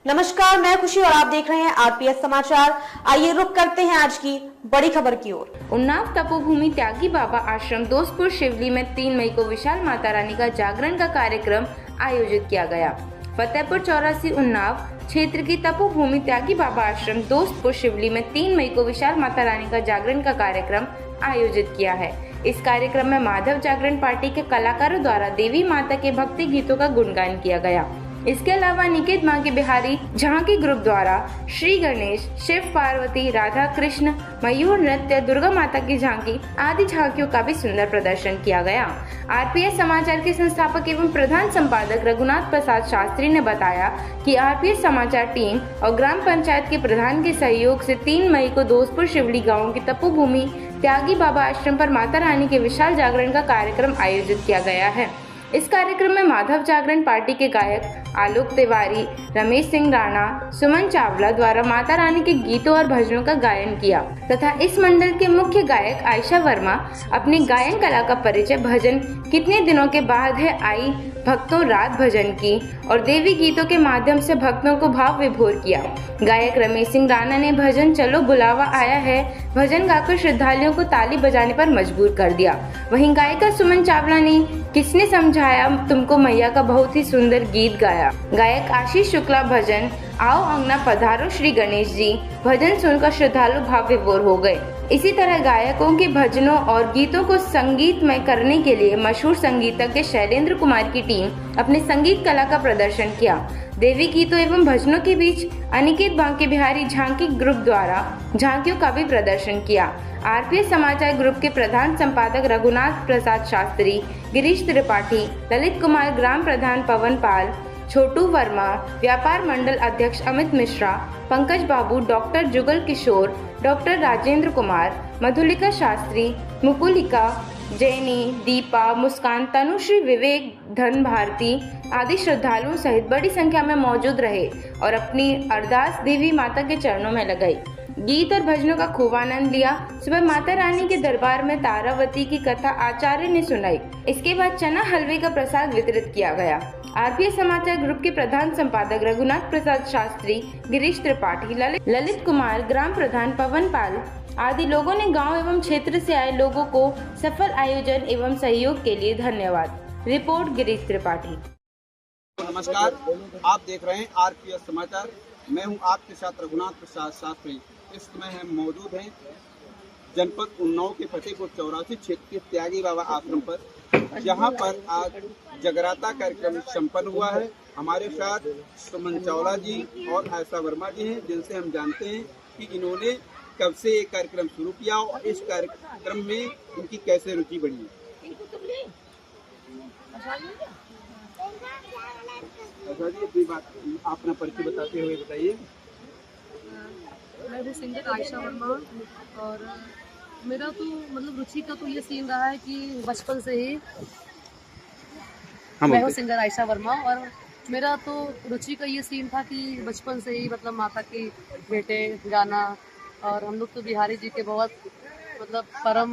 नमस्कार, मैं खुशी और आप देख रहे हैं आरपीएस समाचार। आइए रुक करते हैं आज की बड़ी खबर की ओर। उन्नाव तपोभूमि त्यागी बाबा आश्रम दोस्तपुर शिवली में 3 मई को विशाल माता रानी का जागरण का कार्यक्रम आयोजित किया गया। फतेहपुर 84 उन्नाव क्षेत्र की तपोभूमि त्यागी बाबा आश्रम दोस्तपुर शिवली में 3 मई को विशाल माता रानी का जागरण का कार्यक्रम आयोजित किया है। इस कार्यक्रम में माधव जागरण पार्टी के कलाकारों द्वारा देवी माता के भक्ति गीतों का गुणगान किया गया। इसके अलावा निकेत मां के बिहारी झांकी ग्रुप द्वारा श्री गणेश, शिव पार्वती, राधा कृष्ण, मयूर नृत्य, दुर्गा माता की झांकी आदि झांकियों का भी सुंदर प्रदर्शन किया गया। आरपीएस समाचार के संस्थापक एवं प्रधान संपादक रघुनाथ प्रसाद शास्त्री ने बताया कि आरपीएस समाचार टीम और ग्राम पंचायत के प्रधान के सहयोग से 3 मई को दोस्तपुर शिवली गाँव की तपोभूमि त्यागी बाबा आश्रम पर माता रानी के विशाल जागरण का कार्यक्रम आयोजित किया गया है। इस कार्यक्रम में माधव जागरण पार्टी के गायक आलोक तिवारी, रमेश सिंह राणा, सुमन चावला द्वारा माता रानी के गीतों और भजनों का गायन किया तथा इस मंडल के मुख्य गायक आयशा वर्मा अपनी गायन कला का परिचय भजन कितने दिनों के बाद है आई भक्तों रात भजन की और देवी गीतों के माध्यम से भक्तों को भाव विभोर किया। गायक रमेश सिंह राणा ने भजन चलो बुलावा आया है भजन गाकर श्रद्धालुओं को ताली बजाने पर मजबूर कर दिया। वहीं गायिका सुमन चावला ने किसने समझाया तुमको मैया का बहुत ही सुंदर गीत गाया। गायक आशीष शुक्ला भजन आओ अंगना पधारो श्री गणेश जी भजन सुनकर श्रद्धालु भाव विभोर हो गए। इसी तरह गायकों के भजनों और गीतों को संगीतमय करने के लिए मशहूर संगीतज्ञ शैलेंद्र कुमार की टीम अपने संगीत कला का प्रदर्शन किया। देवी गीतों एवं भजनों के बीच अनिकेत बांके बिहारी झांकी ग्रुप द्वारा झांकियों का भी प्रदर्शन किया। आरपीएस समाचार ग्रुप के प्रधान संपादक रघुनाथ प्रसाद शास्त्री, गिरीश त्रिपाठी, ललित कुमार, ग्राम प्रधान पवन पाल, छोटू वर्मा, व्यापार मंडल अध्यक्ष अमित मिश्रा, पंकज बाबू, डॉक्टर जुगल किशोर, डॉक्टर राजेंद्र कुमार, मधुलिका शास्त्री, मुकुलिका, जैनी, दीपा, मुस्कान, तनुश्री, विवेक, धन भारती आदि श्रद्धालुओं सहित बड़ी संख्या में मौजूद रहे और अपनी अरदास देवी माता के चरणों में लगाई। गीत और भजनों का खूब आनंद लिया। सुबह माता रानी के दरबार में तारावती की कथा आचार्य ने सुनाई। इसके बाद चना हलवे का प्रसाद वितरित किया गया। आरपीएस समाचार ग्रुप के प्रधान संपादक रघुनाथ प्रसाद शास्त्री, गिरीश त्रिपाठी, ललित कुमार, ग्राम प्रधान पवन पाल आदि लोगों ने गांव एवं क्षेत्र से आए लोगों को सफल आयोजन एवं सहयोग के लिए धन्यवाद। रिपोर्ट गिरीश त्रिपाठी। नमस्कार, आप देख रहे हैं आरपीएस समाचार। मैं हूं आपके साथ रघुनाथ प्रसाद शास्त्री। इस समय हम मौजूद हैं जनपद उन्नाव के फतेहपुर 84 क्षेत्र के त्यागी बाबा आश्रम पर, जहां पर आज जगराता कार्यक्रम संपन्न हुआ है। हमारे साथ सुमन चावला जी और आयशा वर्मा जी हैं, जिनसे हम जानते हैं कि इन्होंने कब से ये कार्यक्रम शुरू किया और इस कार्यक्रम में उनकी कैसे रुचि बढ़ी है। अच्छा जी, अपनी बात अपना परिचय बताते हुए बताइए। मैं भी सिंगर आयशा वर्मा और मेरा तो मतलब रुचि का तो ये सीन रहा है कि बचपन से ही मैं हूँ सिंगर आयशा वर्मा और मेरा तो रुचि का ये सीन था कि बचपन से ही मतलब माता के बेटे गाना और हम लोग तो बिहारी जी के बहुत मतलब परम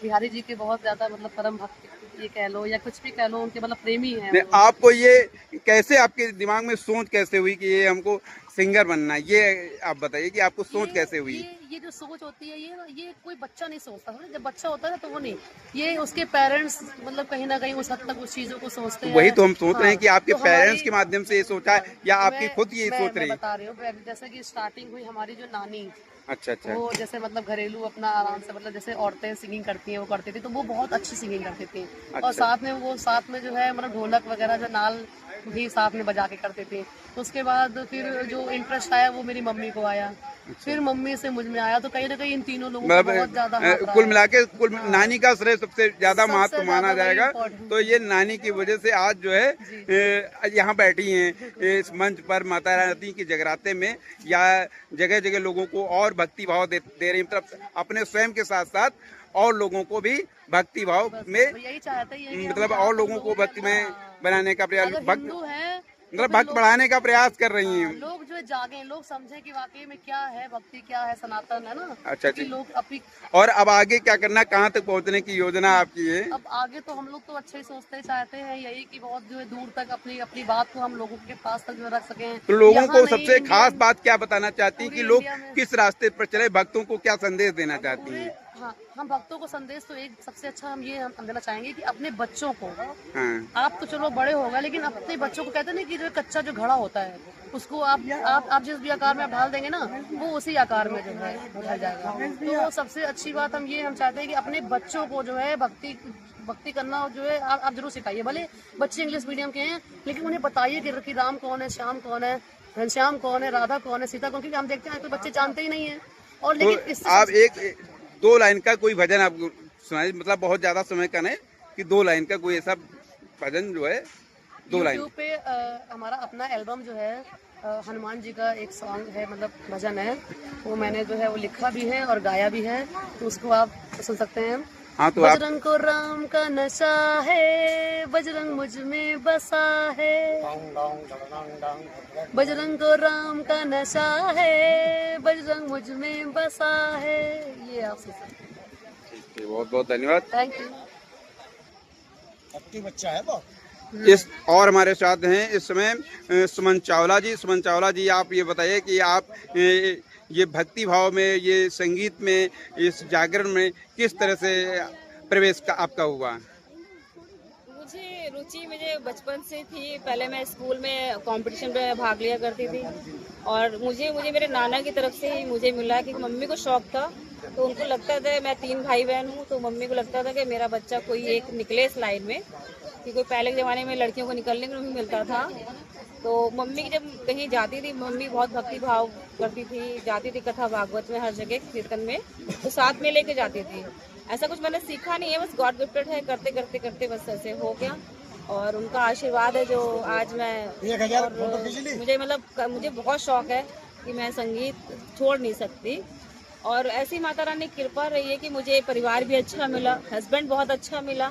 बिहारी जी के बहुत ज्यादा मतलब परम भक्त ये कह लो या कुछ भी कह लो, उनके मतलब प्रेमी हैं। आपको ये कैसे आपके दिमाग में सोच कैसे हुई कि ये हमको सिंगर बनना है, ये आप बताइए कि आपको सोच कैसे हुई? ये जो सोच होती है ये कोई बच्चा नहीं सोचता। जब बच्चा होता है तो वो नहीं, ये उसके पेरेंट्स मतलब कहीं ना कहीं उस हद तक उस चीजों को सोचते हैं। वही तो हम सोच रहे हैं कि आपके पेरेंट्स के माध्यम से ये सोचा है या आपकी खुद ये सोच रही है? बता रही हूँ, जैसे कि स्टार्टिंग हुई हमारी जो नानी, अच्छा, वो जैसे मतलब घरेलू अपना आराम से मतलब जैसे औरतें सिंगिंग करती हैं वो करती थी, तो वो बहुत अच्छी सिंगिंग करती थी। और साथ में जो है मतलब ढोलक वगैरह जो नाल भी साथ में बजा के करते थे। तो उसके बाद फिर जो इंटरेस्ट आया वो मेरी मम्मी को आया, फिर मम्मी से मुझ में आया, तो कहीं ना कहीं इन तीनों लोगों का बहुत ज्यादा कुल मिला के नानी का श्रेय सबसे ज्यादा महत्व माना जाएगा। तो ये नानी की वजह से आज जो है यहाँ बैठी हैं इस मंच पर माता रानी की जगराते में, या जगह जगह लोगों को और भक्ति भाव दे रही, मतलब अपने स्वयं के साथ साथ और लोगों को भी भक्ति भाव में, यही चाहते हैं मतलब और लोगों को भक्ति में बनाने का प्रयास। हिंदू है मतलब भक्त बढ़ाने का प्रयास कर रही हैं। लोग जो है जागे, लोग समझे कि वाकई में क्या है भक्ति, क्या है सनातन, है ना। अच्छा कि जी। लोग अपनी और अब आगे क्या करना, कहाँ तक पहुँचने की योजना आपकी है? अब आगे तो हम लोग तो अच्छे ही सोचते चाहते हैं यही कि बहुत जो है दूर तक अपनी अपनी बात को हम लोगों के पास तक जो रख सकें। तो लोगों यहाँ को नहीं, सबसे इंडिया खास में, बात क्या बताना चाहती हैं कि पूरे लोग इंडिया में। किस रास्ते पर चले, भक्तों को क्या संदेश देना चाहती पूरे, हैं? हाँ, हम भक्तों को संदेश तो एक सबसे अच्छा हम देना चाहेंगे कि अपने बच्चों को, हाँ। आप तो चलो बड़े हो गए लेकिन अपने बच्चों को, कहते हैं ना कि जो कच्चा जो घड़ा होता है उसको आप जिस भी आकार में आप ढाल देंगे ना वो उसी आकार में जो है ढल जाएगा। तो सबसे अच्छी बात हम चाहते हैं कि अपने बच्चों को जो है भक्ति करना जो है आप जरूर सिखाइए। भले बच्चे इंग्लिश मीडियम के हैं लेकिन उन्हें बताइए कि राम कौन है, श्याम कौन है, घनश्याम कौन है, राधा कौन है, सीता कौन, क्योंकि हम देखते हैं तो बच्चे जानते ही नहीं है। और तो लेकिन आप एक 2 लाइन का कोई भजन आप सुनाइए, मतलब बहुत ज्यादा समय का नहीं, कि 2 लाइन का कोई ऐसा भजन जो है 2 लाइन। यूट्यूब पे हमारा अपना एल्बम जो है हनुमान जी का एक सॉन्ग है, मतलब भजन है, वो मैंने जो है वो लिखा भी है और गाया भी है, तो उसको आप सुन सकते हैं। हाँ तो आप बजरंग को राम का नशा है, बजरंग मुझ में बसा है, बजरंग को राम का नशा है, बजरंग मुझ में बसा है, ये आप सुन सकते हैं। बहुत बहुत धन्यवाद। Thank you. बच्चा है वो। इस और हमारे साथ हैं इस समय सुमन चावला जी। सुमन चावला जी, आप ये बताइए कि आप ये भक्ति भाव में, ये संगीत में, इस जागरण में किस तरह से प्रवेश का आपका हुआ? मुझे रुचि मुझे बचपन से थी। पहले मैं स्कूल में कंपटीशन में भाग लिया करती थी और मुझे मेरे नाना की तरफ से ही मुझे मिला कि मम्मी को शौक था, तो उनको लगता था, मैं 3 भाई बहन हूँ, तो मम्मी को लगता था कि मेरा बच्चा कोई एक निकले इस लाइन में, कि कोई पहले के ज़माने में लड़कियों को निकलने को नहीं मिलता था। तो मम्मी जब कहीं जाती थी, मम्मी बहुत भक्ति भाव करती थी, जाती थी कथा भागवत में, हर जगह कीर्तन में, तो साथ में लेके जाती थी। ऐसा कुछ मैंने सीखा नहीं है, बस गॉड गिफ्टेड है, करते करते करते बस ऐसे हो गया और उनका आशीर्वाद है जो आज मैं, मुझे बहुत शौक है कि मैं संगीत छोड़ नहीं सकती। और ऐसी माता रानी की कृपा रही है कि मुझे परिवार भी अच्छा मिला, हस्बैंड बहुत अच्छा मिला,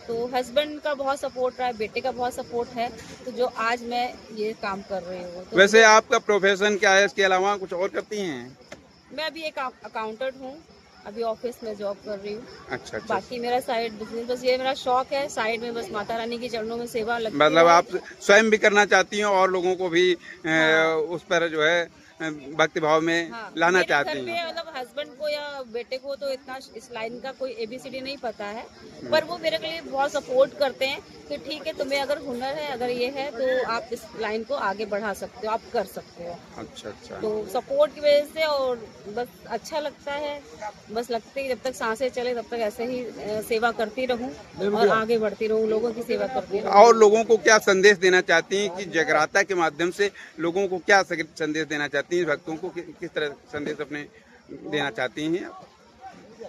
तो हस्बैंड का बहुत सपोर्ट रहा है, बेटे का बहुत सपोर्ट है, तो जो आज मैं ये काम कर रही हूँ। तो वैसे आपका प्रोफेशन क्या है, इसके अलावा कुछ और करती हैं? मैं अभी एक अकाउंटेंट हूँ, अभी ऑफिस में जॉब कर रही हूँ। अच्छा। बाकी मेरा साइड बिजनेस, बस ये मेरा शौक है, साइड में बस माता रानी के चरणों में सेवा लगती है। मतलब आप स्वयं भी करना चाहती हैं और लोगों को भी उस पर जो है भक्ति भाव में लाना चाहती हैं। मतलब हस्बैंड को या बेटे को तो इतना इस लाइन का कोई ABCD नहीं पता है, पर वो मेरे के लिए बहुत सपोर्ट करते हैं कि ठीक है, तुम्हें अगर हुनर है, अगर ये है, तो आप इस लाइन को आगे बढ़ा सकते हो, आप कर सकते हो। अच्छा। तो सपोर्ट की वजह से और बस अच्छा लगता है, बस लगता है जब तक सांसें चले तब तक ऐसे ही सेवा करती रहूं और आगे बढ़ती रहूं, लोगों की सेवा करती रहूं। और लोगों को क्या संदेश देना चाहती हैं कि जगराता के माध्यम से लोगों को क्या संदेश देना चाहती हैं, भक्तों को किस तरह संदेश अपने देना चाहती हैं?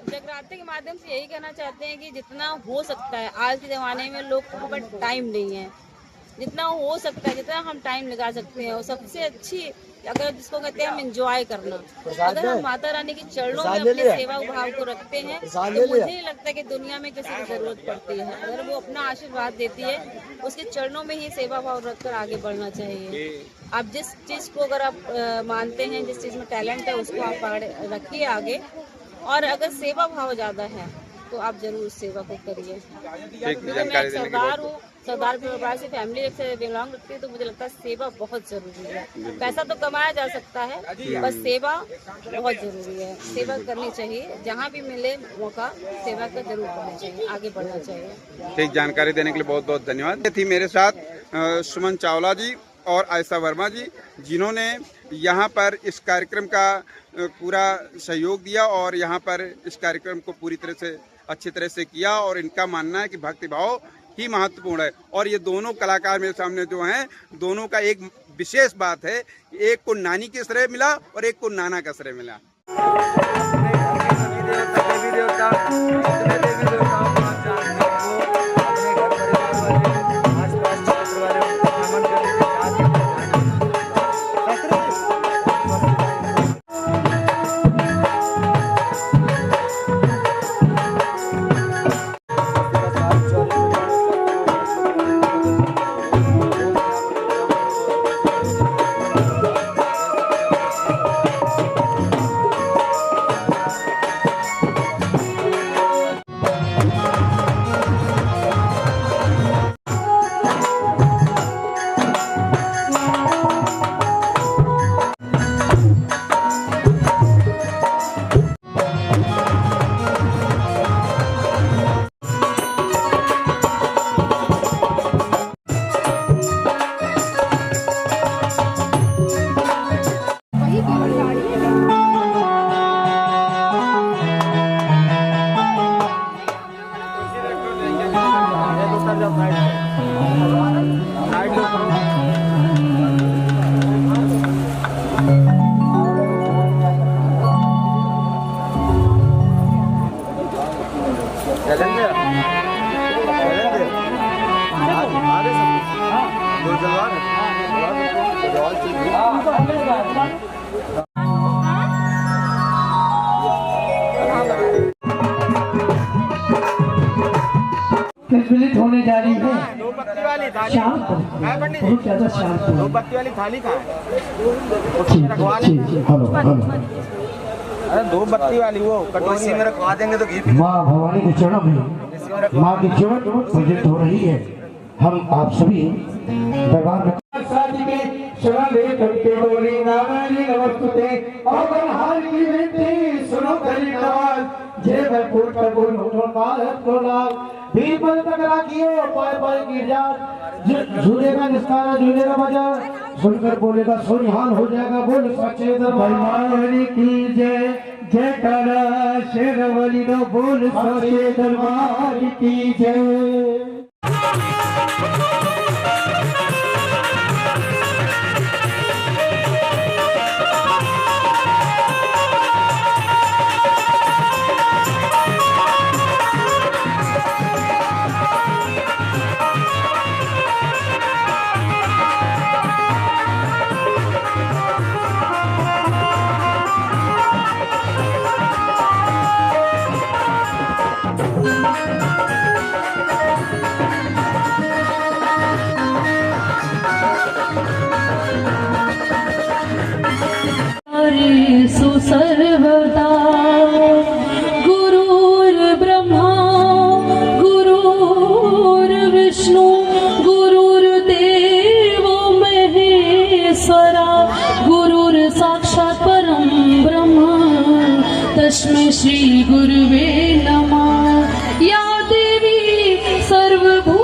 जगराते के माध्यम से यही कहना चाहते हैं कि जितना हो सकता है, आज के ज़माने में लोग के पास टाइम नहीं है, जितना हो सकता है, जितना हम टाइम लगा सकते हैं, और सबसे अच्छी अगर जिसको कहते हैं हम एंजॉय करना, अगर हम माता रानी के चरणों में अपने सेवा भाव को रखते हैं तो मुझे नहीं लगता कि दुनिया में किसी की जरूरत पड़ती है। अगर वो अपना आशीर्वाद देती है, उसके चरणों में ही सेवा भाव रखकर आगे बढ़ना चाहिए। आप जिस चीज़ को अगर आप मानते हैं, जिस चीज़ में टैलेंट है, उसको आप रखिए आगे, और अगर सेवा भाव ज़्यादा है तो आप जरूर उस सेवा को करिए। क्योंकि मैं सरदार हूँ, सरदार परिवार से फैमिली से बिलोंग करती है, तो मुझे लगता है सेवा बहुत जरूरी है। पैसा तो कमाया जा सकता है, बस सेवा बहुत जरूरी है, सेवा करनी चाहिए, जहाँ भी मिले मौका सेवा का जरूर करना चाहिए, आगे बढ़ना चाहिए। ठीक जानकारी देने के लिए बहुत बहुत धन्यवाद। थी मेरे साथ सुमन चावला जी और आयशा वर्मा जी, जिन्होंने यहाँ पर इस कार्यक्रम का पूरा सहयोग दिया और यहाँ पर इस कार्यक्रम को पूरी तरह से अच्छी तरह से किया, और इनका मानना है कि भक्ति भाव ही महत्वपूर्ण है। और ये दोनों कलाकार मेरे सामने जो हैं, दोनों का एक विशेष बात है, एक को नानी के श्रेय मिला और एक को नाना का श्रेय मिला। चलेंगे चलेंगे आगे सब दो जलवान प्रज्वलित होने जा रही है। दो बत्ती वाली थाली शाम को बहुत ज्यादा शाम को दो बत्ती वाली थाली कहाँ है? ठीक हेलो हेलो अरे दो बत्ती वाली वो कटोरी में रखवा देंगे तो घी माँ भवानी के चरणों में माँ की ज्योत प्रज्वलित हो रही है। हम आप सभी दरबार में सुनो जय भरपूर कबूल हो भीड़ पर टकरा कियो पाए पाए गिर जा झूलेगा निस्तारा झूलेगा बाजार सुनकर बोलेगा सोनिहाल हो जाएगा बोल सच्चे दरबार की जय जय काला शेरवाली नो बोल सच्चे दरबार की जय। सर्वदा गुरुर्ब्रह्मा गुरुर्विष्णु गुरुर्देवो महेश्वरा गुरुर्साक्षात् परं ब्रह्म तस्मै श्री गुरुवे नमः। या देवी सर्वभूतेषु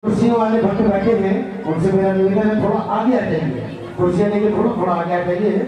कुर्सी वाले भक्त बैठे हैं उनसे मेरा निवेदन है थोड़ा आगे आ जाइए कुर्सियां लेके थोड़ा आगे आ जाइए।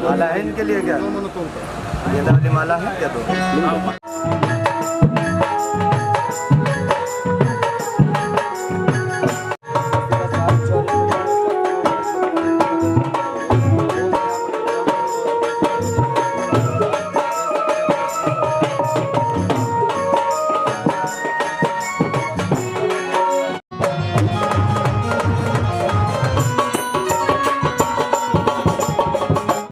माला है इनके लिए क्या? ये वाली माला है क्या? तो